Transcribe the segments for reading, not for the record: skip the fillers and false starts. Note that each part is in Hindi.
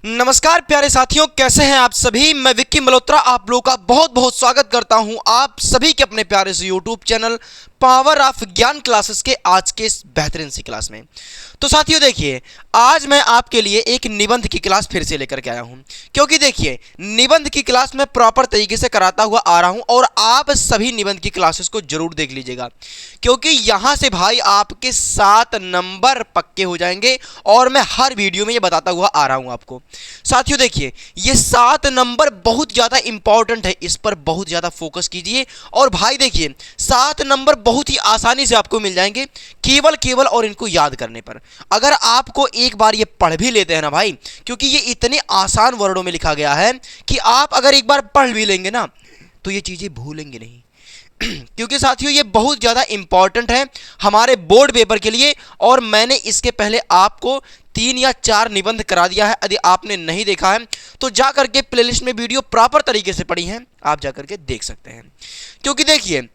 नमस्कार प्यारे साथियों, कैसे हैं आप सभी। मैं विक्की मल्होत्रा आप लोगों का बहुत बहुत स्वागत करता हूं आप सभी के अपने प्यारे से यूट्यूब चैनल पावर ऑफ ज्ञान क्लासेस के आज के इस बेहतरीन सी क्लास में। तो साथियों देखिए, आज मैं आपके लिए एक निबंध की क्लास फिर से लेकर के आया हूं, क्योंकि देखिए निबंध की क्लास मैं प्रॉपर तरीके से कराता हुआ आ रहा हूं और आप सभी निबंध की क्लासेस को जरूर देख लीजिएगा, क्योंकि यहां से भाई आपके 7 नंबर पक्के हो जाएंगे और मैं हर वीडियो में ये बताता हुआ आ रहा हूं आपको। साथियों देखिए, ये 7 नंबर बहुत ज़्यादा इंपॉर्टेंट है, इस पर बहुत ज़्यादा फोकस कीजिए। और भाई देखिए 7 नंबर बहुत ही आसानी से आपको मिल जाएंगे केवल और इनको याद करने पर। अगर आपको एक बार ये पढ़ भी लेते हैं ना भाई, क्योंकि ये इतने आसान वर्डों में लिखा गया है कि आप अगर एक बार पढ़ भी लेंगे ना तो ये चीज़ें भूलेंगे नहीं क्योंकि साथियों ये बहुत ज़्यादा इंपॉर्टेंट है हमारे बोर्ड पेपर के लिए। और मैंने इसके पहले आपको 3 या 4 निबंध करा दिया है, यदि आपने नहीं देखा है तो जा करके प्लेलिस्ट में वीडियो प्रॉपर तरीके से पड़ी हैं, आप जा करके देख सकते हैं। क्योंकि देखिए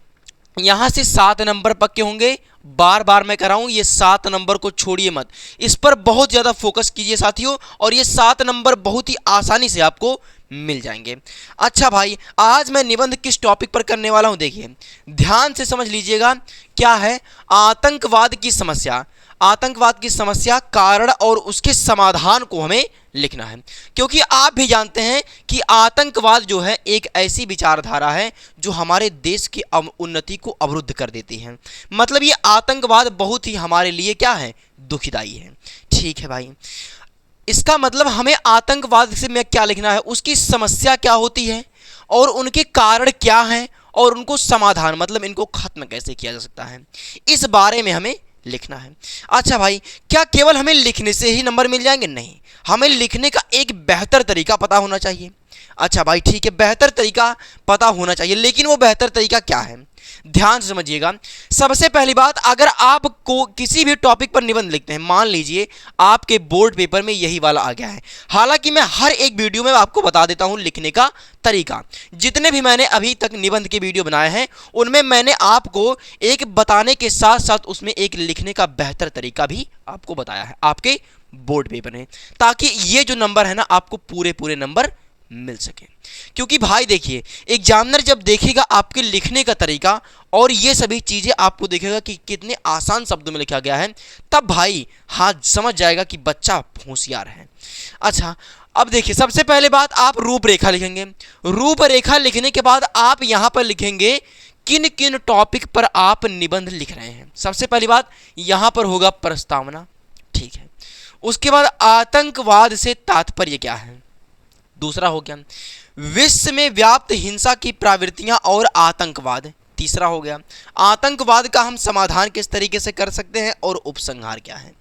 यहाँ से 7 नंबर पक्के होंगे, बार बार मैं कर रहा हूँ, ये 7 नंबर को छोड़िए मत, इस पर बहुत ज़्यादा फोकस कीजिए साथियों, और ये 7 नंबर बहुत ही आसानी से आपको मिल जाएंगे। अच्छा भाई, आज मैं निबंध किस टॉपिक पर करने वाला हूँ, देखिए ध्यान से समझ लीजिएगा। क्या है? आतंकवाद की समस्या। आतंकवाद की समस्या, कारण और उसके समाधान को हमें लिखना है, क्योंकि आप भी जानते हैं कि आतंकवाद जो है एक ऐसी विचारधारा है जो हमारे देश की उन्नति को अवरुद्ध कर देती है। मतलब ये आतंकवाद बहुत ही हमारे लिए क्या है, दुखदाई है। ठीक है भाई, इसका मतलब हमें आतंकवाद से में क्या लिखना है, उसकी समस्या क्या होती है और उनके कारण क्या हैं और उनको समाधान मतलब इनको खत्म कैसे किया जा सकता है, इस बारे में हमें लिखना है। अच्छा भाई, क्या केवल हमें लिखने से ही नंबर मिल जाएंगे? नहीं, हमें लिखने का एक बेहतर तरीका पता होना चाहिए। अच्छा भाई ठीक है, बेहतर तरीका पता होना चाहिए, लेकिन वो बेहतर तरीका क्या है, ध्यान से समझिएगा। सबसे पहली बात, अगर आप को किसी भी टॉपिक पर निबंध लिखते हैं, मान लीजिए आपके बोर्ड पेपर में यही वाला आ गया है, हालांकि मैं हर एक वीडियो में आपको बता देता हूं लिखने का तरीका। जितने भी मैंने अभी तक निबंध के वीडियो बनाए हैं उनमें मैंने आपको एक बताने के साथ साथ उसमें एक लिखने का बेहतर तरीका भी आपको बताया है आपके बोर्ड पेपर में, ताकि ये जो नंबर है ना आपको पूरे नंबर मिल सके। क्योंकि भाई देखिए, एग्जामिनर जब देखेगा आपके लिखने का तरीका और ये सभी चीज़ें आपको देखेगा कि कितने आसान शब्दों में लिखा गया है, तब भाई हाँ समझ जाएगा कि बच्चा होशियार है। अच्छा, अब देखिए सबसे पहले बात, आप रूपरेखा लिखेंगे। रूपरेखा लिखने के बाद आप यहाँ पर लिखेंगे किन किन टॉपिक पर आप निबंध लिख रहे हैं। सबसे पहली बात यहाँ पर होगा प्रस्तावना, ठीक है। उसके बाद आतंकवाद से तात्पर्य क्या है। दूसरा हो गया विश्व में व्याप्त हिंसा की प्रवृत्तियां और आतंकवाद। तीसरा हो गया आतंकवाद का हम समाधान किस तरीके से कर सकते हैं और उपसंहार क्या है।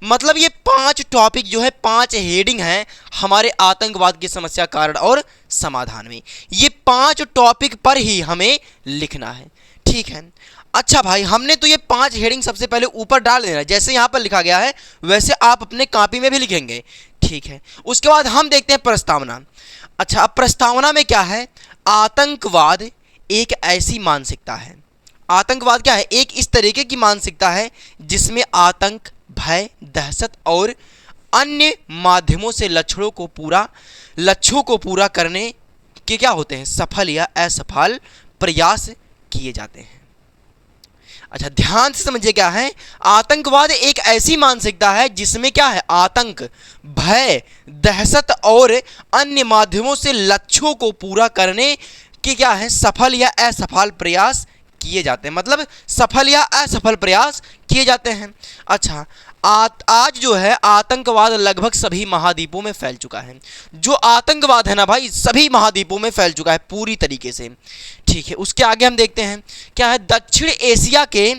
मतलब ये 5 टॉपिक जो है, 5 हेडिंग हैं हमारे आतंकवाद की समस्या, कारण और समाधान में। ये 5 टॉपिक पर ही हमें लिखना है, ठीक है। अच्छा भाई, हमने तो ये 5 हेडिंग सबसे पहले ऊपर डाल देना है, जैसे यहाँ पर लिखा गया है वैसे आप अपने कॉपी में भी लिखेंगे, ठीक है। उसके बाद हम देखते हैं प्रस्तावना। अच्छा, अब प्रस्तावना में क्या है, आतंकवाद एक ऐसी मानसिकता है। आतंकवाद क्या है, एक इस तरीके की मानसिकता है जिसमें आतंक, भय, दहशत और अन्य माध्यमों से लक्ष्यों को पूरा करने के क्या होते हैं, सफल या असफल प्रयास किए जाते हैं। अच्छा ध्यान से समझिए, क्या है, आतंकवाद एक ऐसी मानसिकता है जिसमें क्या है, आतंक, भय, दहशत और अन्य माध्यमों से लक्ष्यों को पूरा करने के क्या है, सफल या असफल प्रयास किए जाते हैं। मतलब सफल या असफल प्रयास किए जाते हैं। अच्छा, आज जो है आतंकवाद लगभग सभी महाद्वीपों में फैल चुका है। जो आतंकवाद है ना भाई, सभी महाद्वीपों में फैल चुका है पूरी तरीके से, ठीक है। उसके आगे हम देखते हैं क्या है, दक्षिण एशिया के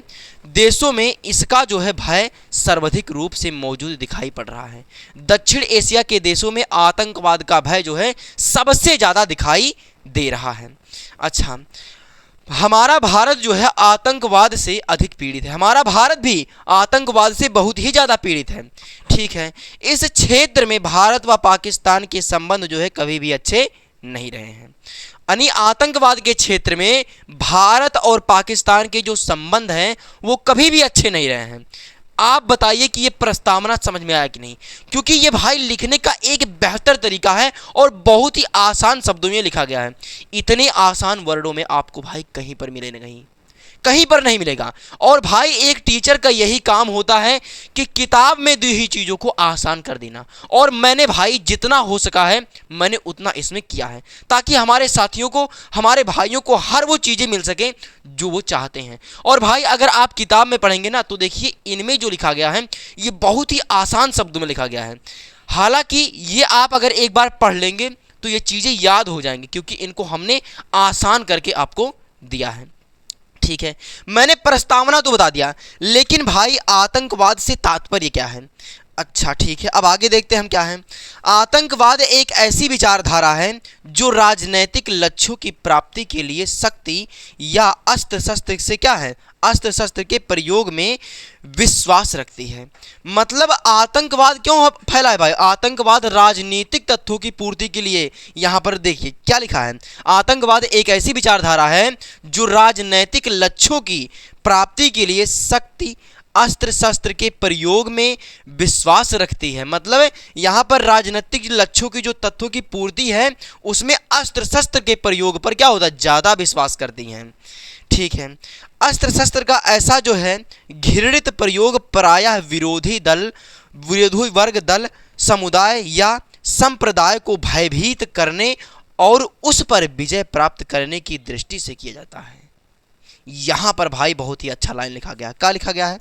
देशों में इसका जो है भय सर्वाधिक रूप से मौजूद दिखाई पड़ रहा है। दक्षिण एशिया के देशों में आतंकवाद का भय जो है सबसे ज़्यादा दिखाई दे रहा है। अच्छा, हमारा भारत जो है आतंकवाद से अधिक पीड़ित है। हमारा भारत भी आतंकवाद से बहुत ही ज़्यादा पीड़ित है, ठीक है। इस क्षेत्र में भारत व पाकिस्तान के संबंध जो है कभी भी अच्छे नहीं रहे हैं। यानी आतंकवाद के क्षेत्र में भारत और पाकिस्तान के जो संबंध हैं वो कभी भी अच्छे नहीं रहे हैं। आप बताइए कि ये प्रस्तावना समझ में आया कि नहीं, क्योंकि ये भाई लिखने का एक बेहतर तरीका है और बहुत ही आसान शब्दों में लिखा गया है। इतने आसान वर्डों में आपको भाई कहीं पर मिले नहीं, कहीं पर नहीं मिलेगा। और भाई एक टीचर का यही काम होता है कि किताब में दी हुई चीज़ों को आसान कर देना, और मैंने भाई जितना हो सका है मैंने उतना इसमें किया है, ताकि हमारे साथियों को, हमारे भाइयों को हर वो चीज़ें मिल सकें जो वो चाहते हैं। और भाई अगर आप किताब में पढ़ेंगे ना तो देखिए इनमें जो लिखा गया है ये बहुत ही आसान शब्दों में लिखा गया है। हालांकि ये आप अगर एक बार पढ़ लेंगे तो ये चीज़ें याद हो जाएंगी, क्योंकि इनको हमने आसान करके आपको दिया है। ठीक है, मैंने प्रस्तावना तो बता दिया, लेकिन भाई आतंकवाद से तात्पर्य क्या है? अच्छा ठीक है, अब आगे देखते हैं हम क्या है। आतंकवाद एक ऐसी विचारधारा है जो राजनैतिक लक्ष्यों की प्राप्ति के लिए शक्ति या अस्त्र शस्त्र से क्या है, अस्त्र शस्त्र के प्रयोग में विश्वास रखती है। मतलब आतंकवाद क्यों फैला है भाई? आतंकवाद राजनीतिक तथ्यों की पूर्ति के लिए, यहाँ पर देखिए क्या लिखा है, आतंकवाद एक ऐसी विचारधारा है जो राजनैतिक लक्ष्यों की प्राप्ति के लिए शक्ति अस्त्र शस्त्र के प्रयोग में विश्वास रखती है। मतलब यहाँ पर राजनीतिक लक्ष्यों की जो तथ्यों की पूर्ति है उसमें अस्त्र शस्त्र के प्रयोग पर क्या होता है, ज़्यादा विश्वास करती हैं। ठीक है, अस्त्र शस्त्र का ऐसा जो है घृणित प्रयोग प्रायः विरोधी वर्ग, दल, समुदाय या संप्रदाय को भयभीत करने और उस पर विजय प्राप्त करने की दृष्टि से किया जाता है। यहाँ पर भाई बहुत ही अच्छा लाइन लिखा गया, क्या लिखा गया है?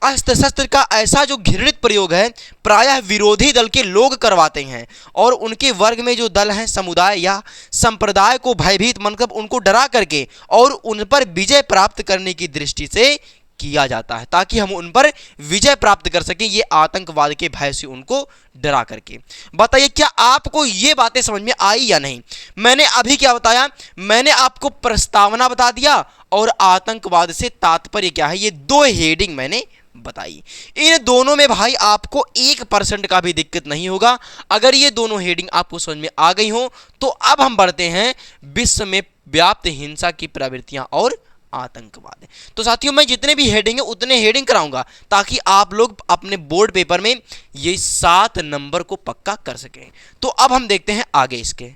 अस्त्र शस्त्र का ऐसा जो घृणित प्रयोग है प्रायः विरोधी दल के लोग करवाते हैं और उनके वर्ग में जो दल हैं, समुदाय या संप्रदाय को भयभीत, मतलब उनको डरा करके और उन पर विजय प्राप्त करने की दृष्टि से किया जाता है, ताकि हम उन पर विजय प्राप्त कर सकें, ये आतंकवाद के भय से उनको डरा करके। बताइए क्या आपको ये बातें समझ में आई या नहीं? मैंने अभी क्या बताया, मैंने आपको प्रस्तावना बता दिया और आतंकवाद से तात्पर्य क्या है, ये दो हेडिंग मैंने बताई। इन दोनों में भाई आपको 1% का भी दिक्कत नहीं होगा। अगर ये दोनों हेडिंग आपको समझ में आ गई हो तो अब हम बढ़ते हैं विश्व में व्याप्त हिंसा की प्रवृत्तियां और आतंकवाद। तो साथियों मैं जितने भी हेडिंग है उतने हेडिंग कराऊंगा ताकि आप लोग अपने बोर्ड पेपर में ये 7 नंबर को पक्का कर सकें। तो अब हम देखते हैं आगे इसके।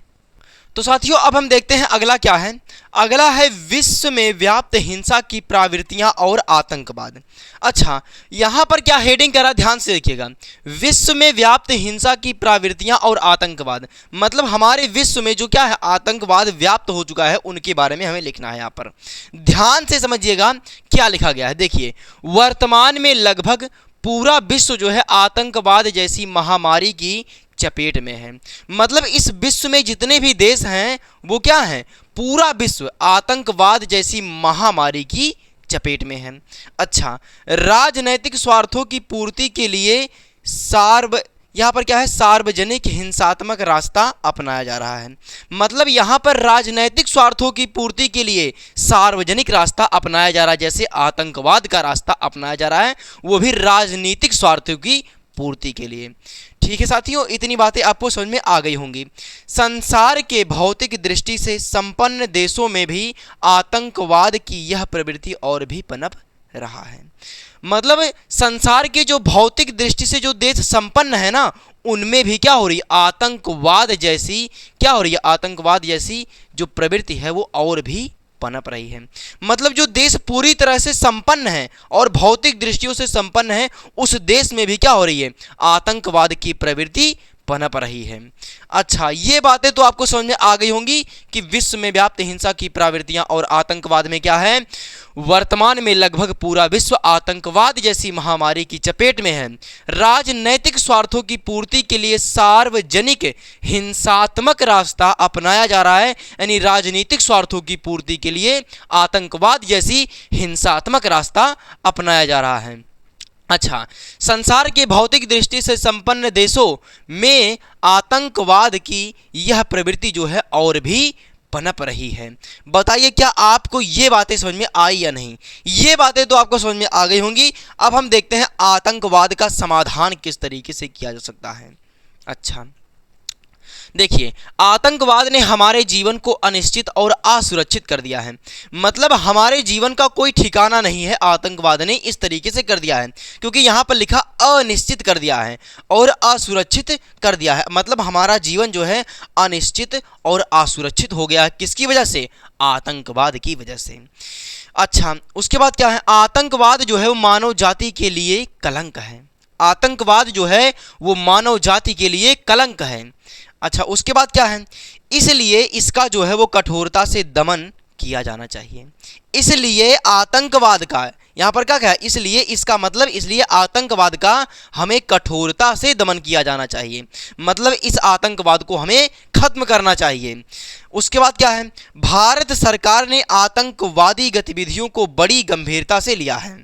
तो साथियों अब हम देखते हैं अगला क्या है। अगला है विश्व में व्याप्त हिंसा की प्रवृत्तियां और आतंकवाद। अच्छा यहाँ पर क्या हेडिंग करा, ध्यान से देखिएगा, विश्व में व्याप्त हिंसा की प्रवृत्तियां और आतंकवाद। मतलब हमारे विश्व में जो क्या है आतंकवाद व्याप्त हो चुका है उनके बारे में हमें लिखना है। यहाँ पर ध्यान से समझिएगा क्या लिखा गया है। देखिए वर्तमान में लगभग पूरा विश्व जो है आतंकवाद जैसी महामारी की चपेट में है। मतलब इस विश्व में जितने भी देश हैं वो क्या हैं, पूरा विश्व आतंकवाद जैसी महामारी की चपेट में है। अच्छा राजनैतिक स्वार्थों की पूर्ति के लिए यहाँ पर क्या है, सार्वजनिक हिंसात्मक रास्ता अपनाया जा रहा है। मतलब यहाँ पर राजनैतिक स्वार्थों की पूर्ति के लिए सार्वजनिक रास्ता अपनाया जा रहा है, जैसे आतंकवाद का रास्ता अपनाया जा रहा है वो भी राजनीतिक स्वार्थों की पूर्ति के लिए। ठीक है साथियों, इतनी बातें आपको समझ में आ गई होंगी। संसार के भौतिक दृष्टि से संपन्न देशों में भी आतंकवाद की यह प्रवृत्ति और भी पनप रहा है। मतलब संसार के जो भौतिक दृष्टि से जो देश संपन्न है ना उनमें भी क्या हो रही है, आतंकवाद जैसी क्या हो रही है, आतंकवाद जैसी जो प्रवृत्ति है वो और भी पनप रही है। मतलब जो देश पूरी तरह से संपन्न है और भौतिक दृष्टियों से संपन्न है उस देश में भी क्या हो रही है, आतंकवाद की प्रवृत्ति पनप रही है। अच्छा ये बातें तो आपको समझ में आ गई होंगी कि विश्व में व्याप्त हिंसा की प्रवृत्तियां और आतंकवाद में क्या है, वर्तमान में लगभग पूरा विश्व आतंकवाद जैसी महामारी की चपेट में है। राजनैतिक स्वार्थों की पूर्ति के लिए सार्वजनिक हिंसात्मक रास्ता अपनाया जा रहा है, यानी राजनीतिक स्वार्थों की पूर्ति के लिए आतंकवाद जैसी हिंसात्मक रास्ता अपनाया जा रहा है। अच्छा संसार के भौतिक दृष्टि से संपन्न देशों में आतंकवाद की यह प्रवृत्ति जो है और भी पनप रही है। बताइए क्या आपको ये बातें समझ में आई या नहीं? ये बातें तो आपको समझ में आ गई होंगी। अब हम देखते हैं आतंकवाद का समाधान किस तरीके से किया जा सकता है। अच्छा देखिए, आतंकवाद ने हमारे जीवन को अनिश्चित और असुरक्षित कर दिया है। मतलब हमारे जीवन का कोई ठिकाना नहीं है, आतंकवाद ने इस तरीके से कर दिया है, क्योंकि यहाँ पर लिखा अनिश्चित कर दिया है और असुरक्षित कर दिया है। मतलब हमारा जीवन जो है अनिश्चित और असुरक्षित हो गया, किसकी वजह से? आतंकवाद की वजह से। अच्छा, उसके बाद क्या है? आतंकवाद जो है वो मानव जाति के लिए कलंक है। आतंकवाद जो है वो मानव जाति के लिए कलंक है। अच्छा, उसके बाद क्या है? इसलिए इसका जो है वो कठोरता से दमन किया जाना चाहिए। इसलिए आतंकवाद का, यहाँ पर क्या है? इसलिए, इसका मतलब इसलिए आतंकवाद का हमें कठोरता से दमन किया जाना चाहिए। मतलब इस आतंकवाद को हमें खत्म करना चाहिए। उसके बाद क्या है? भारत सरकार ने आतंकवादी गतिविधियों को बड़ी गंभीरता से लिया है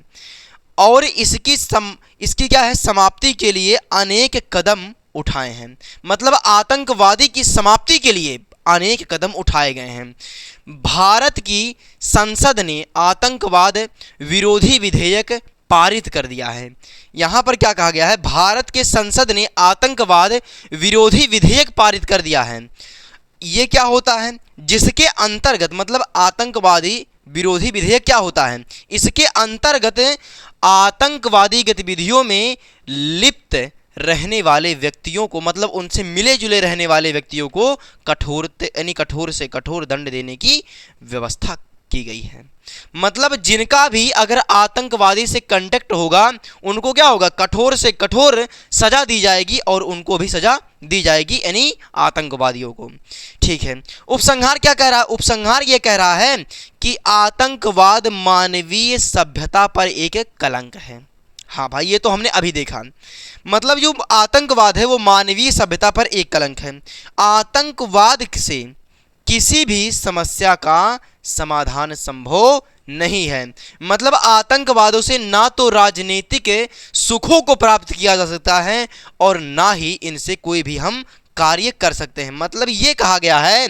और इसकी क्या है? समाप्ति के लिए अनेक कदम उठाए हैं। मतलब आतंकवादी की समाप्ति के लिए अनेक कदम उठाए गए हैं। भारत की संसद ने आतंकवाद विरोधी विधेयक पारित कर दिया है। यहाँ पर क्या कहा गया है? भारत के संसद ने आतंकवाद विरोधी विधेयक पारित कर दिया है। ये क्या होता है? जिसके अंतर्गत, मतलब आतंकवादी विरोधी विधेयक क्या होता है? इसके अंतर्गत आतंकवादी गतिविधियों में लिप्त रहने वाले व्यक्तियों को, मतलब उनसे मिले जुले रहने वाले व्यक्तियों को कठोर से कठोर दंड देने की व्यवस्था की गई है। मतलब जिनका भी अगर आतंकवादी से कांटेक्ट होगा उनको क्या होगा? कठोर से कठोर सजा दी जाएगी और उनको भी सजा दी जाएगी, यानी आतंकवादियों को। ठीक है, उपसंहार क्या कह रहा है? उपसंहार ये कह रहा है कि आतंकवाद मानवीय सभ्यता पर एक कलंक है। हाँ भाई, ये तो हमने अभी देखा। मतलब जो आतंकवाद है वो मानवीय सभ्यता पर एक कलंक है। आतंकवाद से किसी भी समस्या का समाधान संभव नहीं है। मतलब आतंकवादों से ना तो राजनीतिक सुखों को प्राप्त किया जा सकता है और ना ही इनसे कोई भी हम कार्य कर सकते हैं। मतलब ये कहा गया है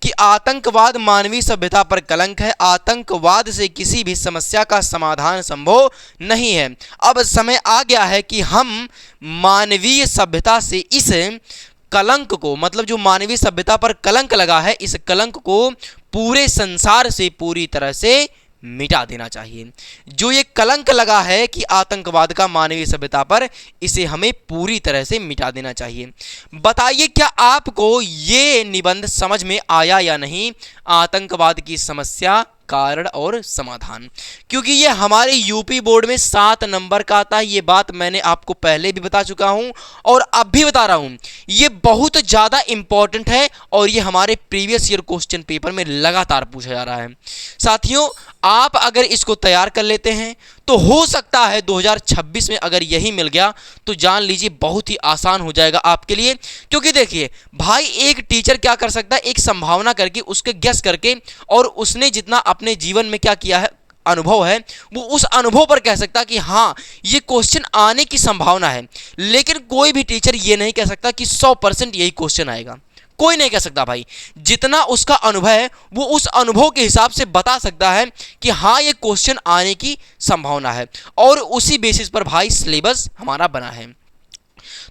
कि आतंकवाद मानवीय सभ्यता पर कलंक है। आतंकवाद से किसी भी समस्या का समाधान संभव नहीं है। अब समय आ गया है कि हम मानवीय सभ्यता से इस कलंक को, मतलब जो मानवीय सभ्यता पर कलंक लगा है, इस कलंक को पूरे संसार से पूरी तरह से मिटा देना चाहिए। जो ये कलंक लगा है कि आतंकवाद का मानवीय सभ्यता पर, इसे हमें पूरी तरह से मिटा देना चाहिए। बताइए, क्या आपको ये निबंध समझ में आया या नहीं? आतंकवाद की समस्या, कारण और समाधान। क्योंकि ये हमारे यूपी बोर्ड में 7 नंबर का आता है। ये बात मैंने आपको पहले भी बता चुका हूं और अब भी बता रहा हूं। ये बहुत ज़्यादा इंपॉर्टेंट है और ये हमारे प्रीवियस ईयर क्वेश्चन पेपर में लगातार पूछा जा रहा है। साथियों, आप अगर इसको तैयार कर लेते हैं तो हो सकता है 2026 में अगर यही मिल गया तो जान लीजिए बहुत ही आसान हो जाएगा आपके लिए। क्योंकि देखिए भाई, एक टीचर क्या कर सकता है? एक संभावना करके, उसके गेस करके, और उसने जितना अपने जीवन में क्या किया है, अनुभव है, वो उस अनुभव पर कह सकता कि हाँ ये क्वेश्चन आने की संभावना है। लेकिन कोई भी टीचर ये नहीं कह सकता कि 100% यही क्वेश्चन आएगा। कोई नहीं कह सकता भाई। जितना उसका अनुभव है वो उस अनुभव के हिसाब से बता सकता है कि हाँ ये क्वेश्चन आने की संभावना है, और उसी बेसिस पर भाई सिलेबस हमारा बना है।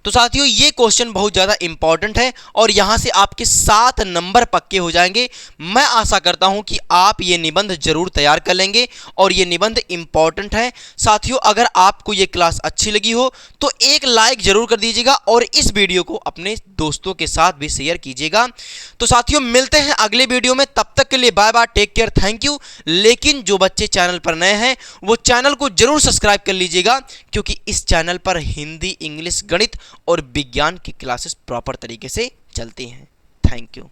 तो साथियों, ये क्वेश्चन बहुत ज़्यादा इंपॉर्टेंट है और यहाँ से आपके 7 नंबर पक्के हो जाएंगे। मैं आशा करता हूँ कि आप ये निबंध जरूर तैयार कर लेंगे और ये निबंध इंपॉर्टेंट है। साथियों, अगर आपको ये क्लास अच्छी लगी हो तो एक लाइक जरूर कर दीजिएगा और इस वीडियो को अपने दोस्तों के साथ भी शेयर कीजिएगा। तो साथियों, मिलते हैं अगले वीडियो में। तब तक के लिए bye bye, take care, thank you. लेकिन जो बच्चे चैनल पर नए हैं वो चैनल को जरूर सब्सक्राइब कर लीजिएगा, क्योंकि इस चैनल पर हिंदी, इंग्लिश, गणित और विज्ञान की क्लासेस प्रॉपर तरीके से चलती हैं। Thank you.